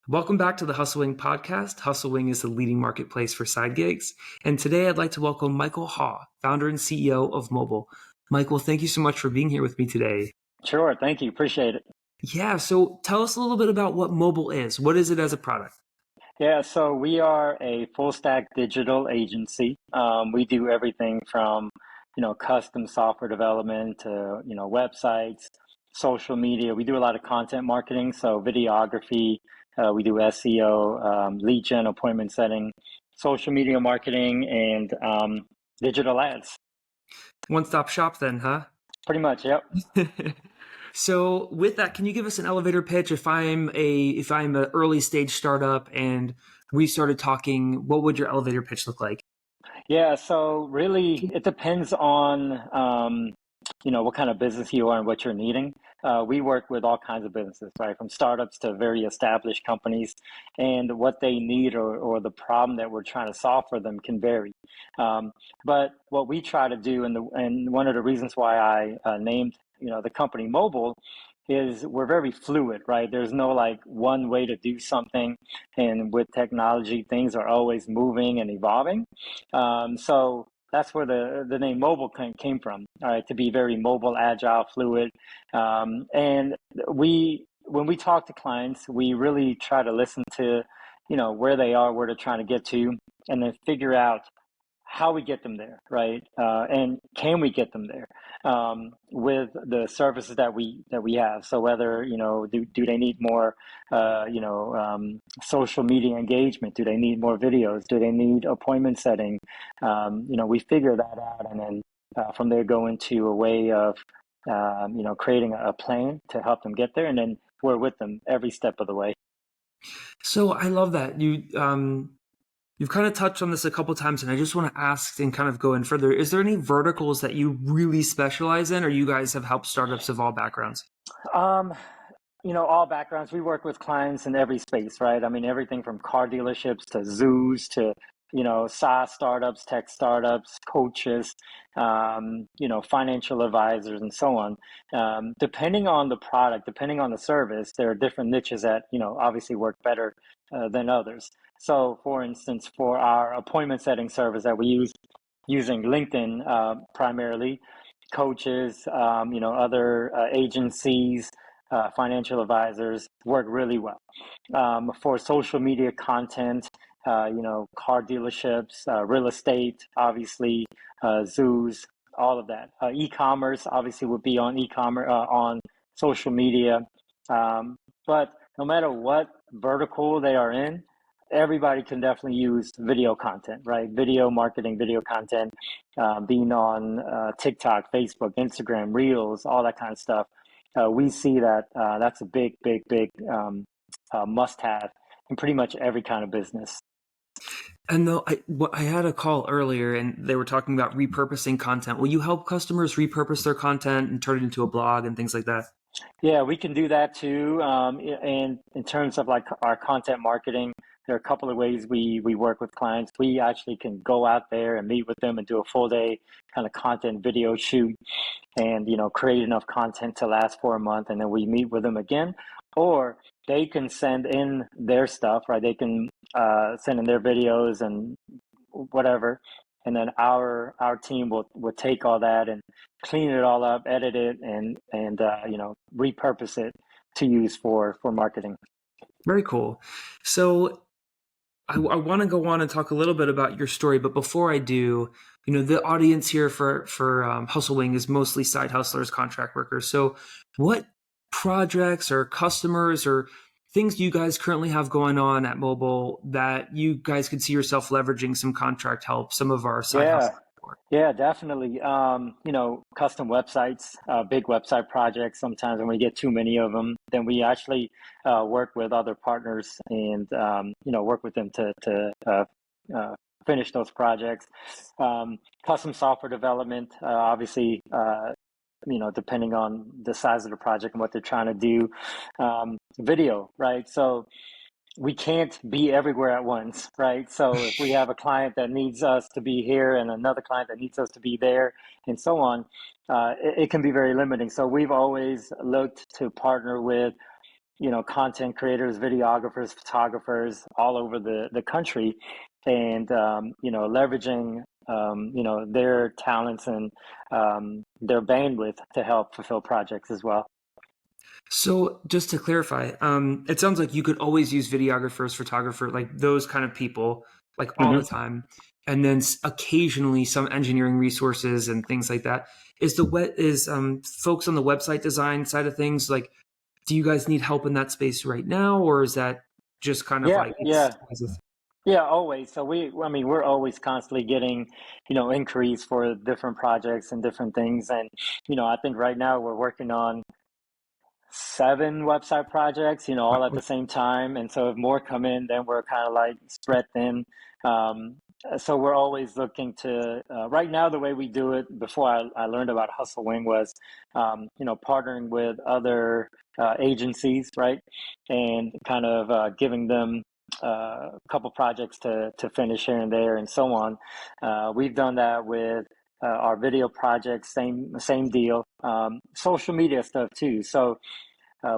Welcome back to the Hustling podcast. Hustling is the leading marketplace for side gigs. And today I'd like to welcome Michael Haw, founder and CEO of Mobyle. Michael, thank you so much for being here with me today. Sure. Thank you. Appreciate it. Yeah, so tell us a little bit about what Mobyle is. What is it as a product? Yeah, so we are a full stack digital agency. We do everything from, custom software development to, websites, social media. We do a lot of content marketing, so videography. We do SEO, lead gen, appointment setting, social media marketing, and digital ads. One-stop shop then, huh? Pretty much, yep. So with that, can you give us an elevator pitch if I'm an early stage startup and we started talking, what would your elevator pitch look like? Yeah, so really it depends on what kind of business you are and what you're needing. We work with all kinds of businesses, right? From startups to very established companies, and what they need or the problem that we're trying to solve for them can vary. But what we try to do, and one of the reasons why I named the company Mobyle is we're very fluid, right? There's no like one way to do something, and with technology, things are always moving and evolving. So that's where the name Mobyle came from, all right, to be very mobile, agile, fluid. And when we talk to clients, we really try to listen to, where they are, where they're trying to get to, and then figure out how we get them there, right? And can we get them there with the services that we have? So whether do they need more social media engagement? Do they need more videos? Do they need appointment setting? We figure that out, and then from there go into a way of creating a plan to help them get there, and then we're with them every step of the way. So I love that you've kind of touched on this a couple times, and I just want to ask and kind of go in further. Is there any verticals that you really specialize in, or you guys have helped startups of all backgrounds? All backgrounds. We work with clients in every space, right? I mean, everything from car dealerships to zoos to, SaaS startups, tech startups, coaches, financial advisors, and so on. Depending on the product, depending on the service, there are different niches that, obviously work better than others. So, for instance, for our appointment setting service that we use using LinkedIn primarily, coaches, other agencies, financial advisors work really well. For social media content, car dealerships, real estate, obviously, zoos, all of that. E-commerce obviously would be on e-commerce on social media. But no matter what vertical they are in, everybody can definitely use video content, right? Video marketing, video content, being on TikTok, Facebook, Instagram, Reels, all that kind of stuff. We see that that's a big must-have in pretty much every kind of business. And though I had a call earlier and they were talking about repurposing content. Will you help customers repurpose their content and turn it into a blog and things like that? Yeah, we can do that too. And in terms of like our content marketing, there are a couple of ways we work with clients. We actually can go out there and meet with them and do a full day kind of content video shoot and, create enough content to last for a month. And then we meet with them again, or they can send in their stuff, right? They can send in their videos and whatever. And then our team will take all that and clean it all up, edit it, and repurpose it to use for marketing. Very cool. So I want to go on and talk a little bit about your story, but before I do, the audience here for Hustling is mostly side hustlers, contract workers. So what projects or customers or things you guys currently have going on at Mobyle that you guys could see yourself leveraging some contract help, some of our side Yeah, hustles for? yeah, definitely. Custom websites, big website projects. Sometimes when we get too many of them, then we actually work with other partners and work with them to finish those projects. Custom software development, obviously. Depending on the size of the project and what they're trying to do. Video, right? So we can't be everywhere at once, right? So if we have a client that needs us to be here and another client that needs us to be there and so on, it can be very limiting. So we've always looked to partner with, content creators, videographers, photographers all over the country, and leveraging their talents and their bandwidth to help fulfill projects as well. So just to clarify, it sounds like you could always use videographers, photographer, like those kind of people, like all the Mm-hmm. time, and then occasionally some engineering resources and things like that. Is folks on the website design side of things like? Do you guys need help in that space right now, or is that just kind of Yeah, like it's yeah. Yeah, always. So I mean, we're always constantly getting, inquiries for different projects and different things. And, I think right now we're working on 7 website projects, all at the same time. And so if more come in, then we're kind of like spread thin. Um, so we're always looking to, right now, the way we do it before I learned about Hustle Wing was, partnering with other agencies, right? And kind of giving them a couple projects to finish here and there and so on. We've done that with our video projects, same deal. Social media stuff too. So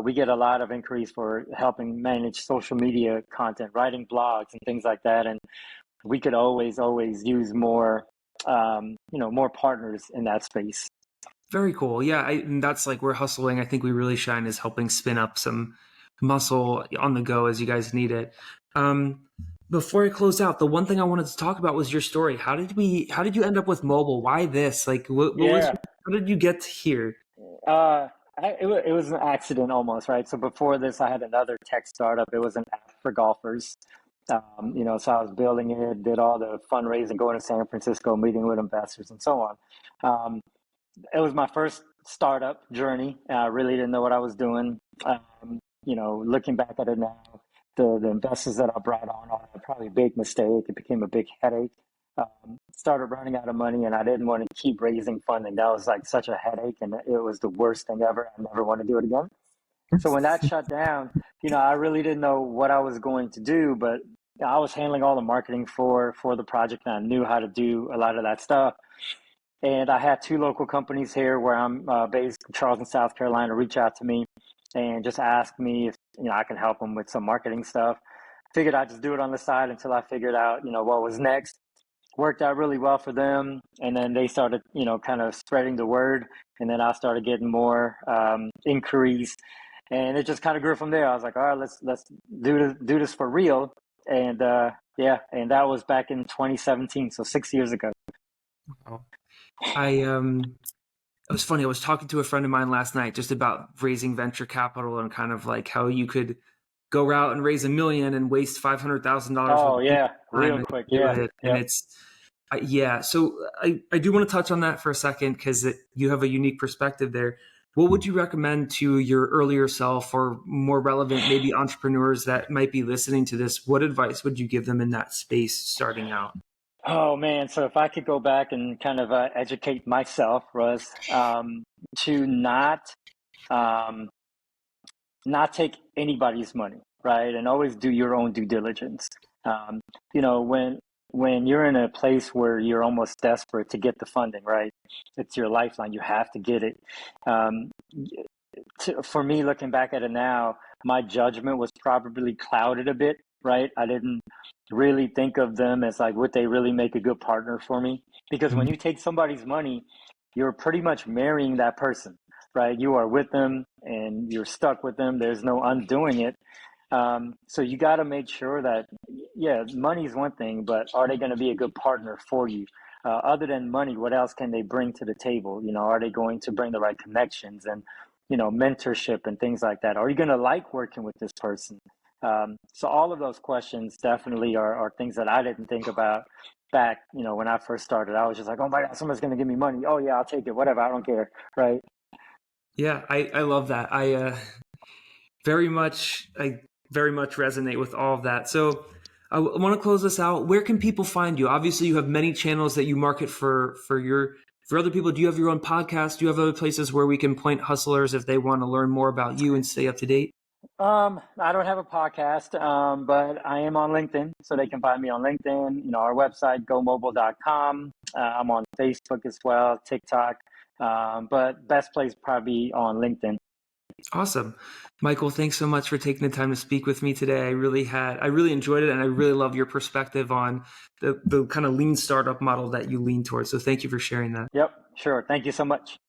we get a lot of inquiries for helping manage social media content, writing blogs and things like that. And we could always use more, more partners in that space. very cool. Yeah, and that's like where hustling. I think we really shine is helping spin up some muscle on the go as you guys need it. Um, Before I close out, the one thing I wanted to talk about was your story. How did you end up with mobile? Why this? Like, what was, Yeah. how did you get here? Uh, it was an accident almost, right? So before this, I had another tech startup. It was an app for golfers. So I was building it, did all the fundraising, going to San Francisco, meeting with investors and so on. Um, it was my first startup journey. I really didn't know what I was doing. Looking back at it now, the investors that I brought on, I had probably a big mistake. It became a big headache. Started running out of money, and I didn't want to keep raising funding. That was like such a headache, and it was the worst thing ever. I never want to do it again. So when that shut down, I really didn't know what I was going to do, but I was handling all the marketing for the project, and I knew how to do a lot of that stuff. And I had 2 local companies here where I'm based in Charleston, South Carolina, reach out to me and just ask me if I can help them with some marketing stuff. Figured I'd just do it on the side until I figured out what was next. Worked out really well for them, and then they started kind of spreading the word, and then I started getting more inquiries, and it just kind of grew from there. I was like, all right, let's do this for real, and yeah, and that was back in 2017, so 6 years ago. Wow. I it was funny. I was talking to a friend of mine last night just about raising venture capital and kind of like how you could go out and raise $1 million and waste $500,000 worth Oh of people's yeah, time real and quick, do yeah, it. And yep. it's, yeah. So I do want to touch on that for a second because you have a unique perspective there. What would you recommend to your earlier self or more relevant, maybe entrepreneurs that might be listening to this? What advice would you give them in that space starting out? Oh man, so if I could go back and kind of educate myself, was to um, not take anybody's money, right? And always do your own due diligence. Um, when you're in a place where you're almost desperate to get the funding, right? It's your lifeline. You have to get it. Um, for me, looking back at it now, my judgment was probably clouded a bit, right? I didn't really think of them as like, would they really make a good partner for me? Because when you take somebody's money, you're pretty much marrying that person, right? You are with them and you're stuck with them. There's no undoing it. So you got to make sure that, yeah, money is one thing, but are they going to be a good partner for you? Other than money, what else can they bring to the table? Are they going to bring the right connections and, mentorship and things like that? Are you going to like working with this person? So all of those questions definitely are things that I didn't think about back, when I first started. I was just like, oh my God, someone's going to give me money. Oh yeah, I'll take it, whatever. I don't care. Right. Yeah, I love that. I very much resonate with all of that. So I want to close this out. Where can people find you? Obviously, you have many channels that you market for other people. Do you have your own podcast? Do you have other places where we can point hustlers if they want to learn more about you and stay up to date? I don't have a podcast, but I am on LinkedIn, so they can find me on LinkedIn. Our website, gomobile.com. I'm on Facebook as well, TikTok, but best place probably on LinkedIn. Awesome. Michael, thanks so much for taking the time to speak with me today. I really enjoyed it, and I really love your perspective on the kind of lean startup model that you lean towards. So thank you for sharing that. Yep, sure. Thank you so much.